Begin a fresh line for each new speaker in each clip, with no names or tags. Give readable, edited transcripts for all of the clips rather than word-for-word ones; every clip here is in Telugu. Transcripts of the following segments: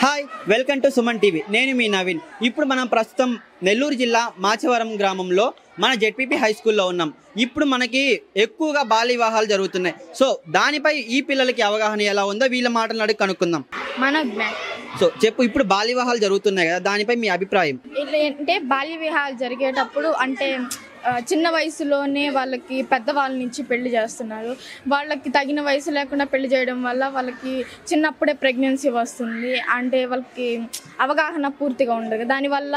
Hi welcome to Suman TV. నేను మీ నవీన్. ఇప్పుడు మనం ప్రస్తుతం నెల్లూరు జిల్లా మాచవరం గ్రామంలో మన జెడ్పీపీ హై స్కూల్లో ఉన్నాం. ఇప్పుడు మనకి ఎక్కువగా బాల్య వివాహాలు జరుగుతున్నాయి. సో దానిపై ఈ పిల్లలకి అవగాహన ఎలా ఉందో వీళ్ళ మాటలు అడిగి కనుక్కుందాం. సో చెప్పు, ఇప్పుడు బాల్య వివాహాలు జరుగుతున్నాయి కదా, దానిపై మీ అభిప్రాయం
అంటే బాల్య వివాహాలు జరిగేటప్పుడు అంటే చిన్న వయసులోనే వాళ్ళకి పెద్దవాళ్ళ నుంచి పెళ్లి చేస్తున్నారు. వాళ్ళకి తగిన వయసు లేకుండా పెళ్లి చేయడం వల్ల వాళ్ళకి చిన్నప్పుడే ప్రెగ్నెన్సీ వస్తుంది. అంటే వాళ్ళకి అవగాహన పూర్తిగా ఉండదు. దానివల్ల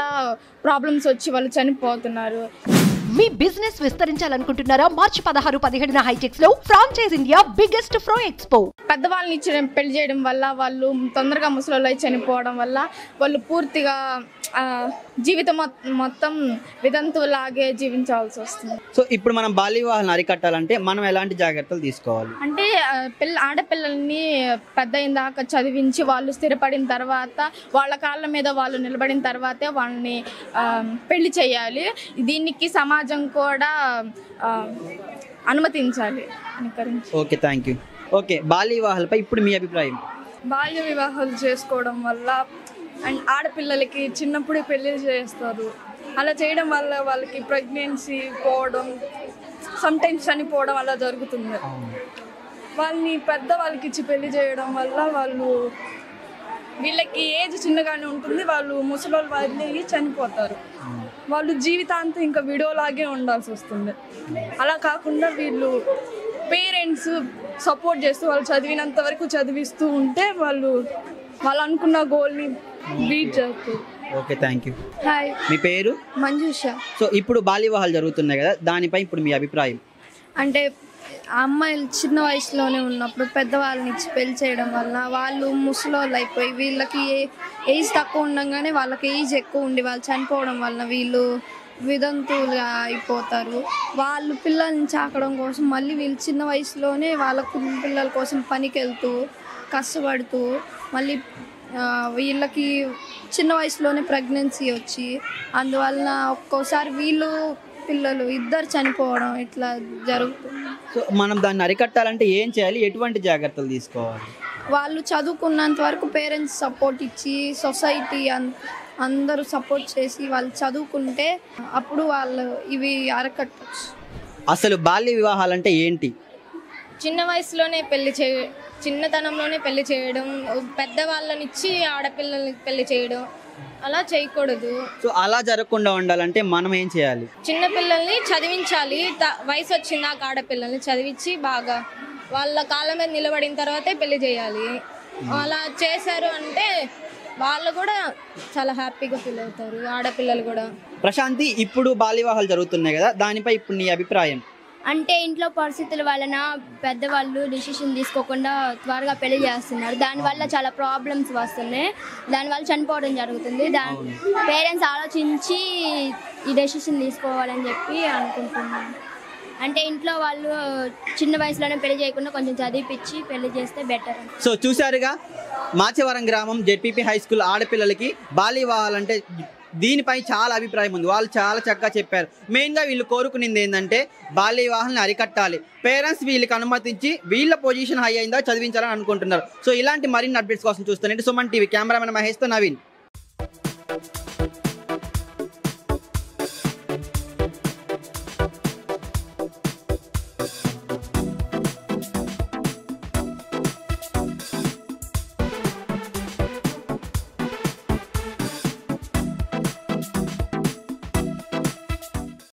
ప్రాబ్లమ్స్ వచ్చి వాళ్ళు చనిపోతున్నారు.
మీ బిజినెస్ విస్తరించాలనుకుంటున్నారా? మార్చి 16-17 హైటెక్స్ లో ఫ్రాంచైజ్ ఇండియా బిగ్గెస్ట్ ఫ్రో ఎక్స్పో.
పెద్దవాళ్ళని ఇచ్చి పెళ్లి చేయడం వల్ల వాళ్ళు తొందరగా ముసలోళ్ళు చనిపోవడం వల్ల వాళ్ళు పూర్తిగా జీవితం మొత్తం వితంతువులాగే జీవించాల్సి వస్తుంది.
సో ఇప్పుడు మనం బాల్య వివాహాలను అరికట్టాలంటే మనం ఎలాంటి జాగ్రత్తలు తీసుకోవాలి?
అంటే ఆడపిల్లల్ని పెద్ద అయిన దాకా చదివించి వాళ్ళు స్థిరపడిన తర్వాత వాళ్ళ కాళ్ళ మీద వాళ్ళు నిలబడిన తర్వాతే వాళ్ళని పెళ్లి చేయాలి. దీనికి సమాజం కూడా అనుమతించాలి.
Okay, thank you. ఓకే, బాల్య వివాహాలపై ఇప్పుడు మీ అభిప్రాయం?
బాల్య వివాహాలు చేసుకోవడం వల్ల అండ్ ఆడపిల్లలకి చిన్నప్పుడే పెళ్లి చేస్తారు. అలా చేయడం వల్ల వాళ్ళకి ప్రెగ్నెన్సీ పోవడం, సమ్టైమ్స్ చనిపోవడం అలా జరుగుతుంది. వాళ్ళని పెద్దవాళ్ళకి ఇచ్చి పెళ్లి చేయడం వల్ల వీళ్ళకి ఏజ్ చిన్నగానే ఉంటుంది. వాళ్ళు ముసలోళ్ళు వదిలేసి చనిపోతారు. వాళ్ళు జీవితాంతం ఇంకా విడోలాగే ఉండాల్సి వస్తుంది. అలా కాకుండా వీళ్ళు పేరెంట్స్ సపోర్ట్ చేస్తూ వాళ్ళు చదివినంత వరకు చదివిస్తూ ఉంటే వాళ్ళు అనుకున్న గోల్ని బీట్ చేస్తారు.
Okay, thank you.
హాయ్,
మీ పేరు?
మంజుష.
సో ఇప్పుడు బాల్య వివాహాలు జరుగుతున్నాయి కదా, దానిపై ఇప్పుడు మీ అభిప్రాయం?
అంటే అమ్మాయిలు చిన్న వయసులోనే ఉన్నప్పుడు పెద్దవాళ్ళని ఇచ్చి పెళ్లి చేయడం వల్ల వాళ్ళు ముసలోళ్ళు అయిపోయి వీళ్ళకి ఏజ్ తక్కువ ఉండగానే వాళ్ళకి ఏజ్ ఎక్కువ ఉండి వాళ్ళు చనిపోవడం వల్ల వీళ్ళు వితంతువులుగా అయిపోతారు. వాళ్ళు పిల్లల్ని చాకడం కోసం మళ్ళీ వీళ్ళు చిన్న వయసులోనే వాళ్ళ పిల్లల కోసం పనికి వెళ్తూ కష్టపడుతూ మళ్ళీ వీళ్ళకి చిన్న వయసులోనే ప్రెగ్నెన్సీ వచ్చి అందువలన ఒక్కోసారి వీళ్ళు పిల్లలు ఇద్దరు చనిపోవడం ఇట్లా జరుగుతుంది.
సో మనం దాన్ని అరికట్టాలంటే ఏం చేయాలి? ఎటువంటి జాగ్రత్తలు తీసుకోవాలి?
వాళ్ళు చదువుకున్నంత వరకు పేరెంట్స్ సపోర్ట్ ఇచ్చి సొసైటీ అందరూ సపోర్ట్ చేసి వాళ్ళు చదువుకుంటే అప్పుడు వాళ్ళు ఇవి అరకట్టచ్చు.
అసలు బాల్య వివాహాలంటే ఏంటి?
చిన్న వయసులోనే చిన్నతనంలోనే పెళ్లి చేయడం, పెద్దవాళ్ళని ఇచ్చి ఆడపిల్లల్ని పెళ్లి చేయడం అలా చేయకూడదు.
సో అలా జరగకుండా ఉండాలంటే మనం ఏం చేయాలి?
చిన్న పిల్లల్ని చదివించాలి. వయసు వచ్చిందాక ఆడపిల్లల్ని చదివించి బాగా వాళ్ళ కాళ్ళ మీద నిలబడిన తర్వాతే పెళ్లి చేయాలి. అలా చేశారు అంటే వాళ్ళు కూడా చాలా హ్యాపీగా ఫీల్ అవుతారు, ఆడపిల్లలు కూడా.
ప్రశాంతి, ఇప్పుడు బాల్య వివాహాలు జరుగుతున్నాయి కదా, దానిపై ఇప్పుడు నీ అభిప్రాయం?
అంటే ఇంట్లో పరిస్థితుల వలన పెద్దవాళ్ళు డిసిషన్ తీసుకోకుండా త్వరగా పెళ్లి చేస్తున్నారు. దానివల్ల చాలా ప్రాబ్లమ్స్ వస్తున్నాయి. దానివల్ల చనిపోవడం జరుగుతుంది. పేరెంట్స్ ఆలోచించి ఈ డెసిషన్ తీసుకోవాలని చెప్పి అనుకుంటున్నాను. అంటే ఇంట్లో వాళ్ళు చిన్న వయసులోనే పెళ్లి చేయకుండా కొంచెం చదివిపించి పెళ్లి చేస్తే బెటర్.
సో చూశారుగా, మాచవరం గ్రామం జెడ్పీపీ హై స్కూల్ ఆడపిల్లలకి బాల్య వివాహాలంటే దీనిపై చాలా అభిప్రాయం ఉంది. వాళ్ళు చాలా చక్కగా చెప్పారు. మెయిన్గా వీళ్ళు కోరుకునేది ఏంటంటే బాల్య వివాహాలను అరికట్టాలి. పేరెంట్స్ వీళ్ళకి అనుమతించి వీళ్ళ పొజిషన్ హై అయిందా చదివించాలని అనుకుంటున్నారు. సో ఇలాంటి మరిన్ని అప్డేట్స్ కోసం చూస్తానండి సుమన్ టీవీ. కెమెరామెన్ మహేష్తో నవీన్.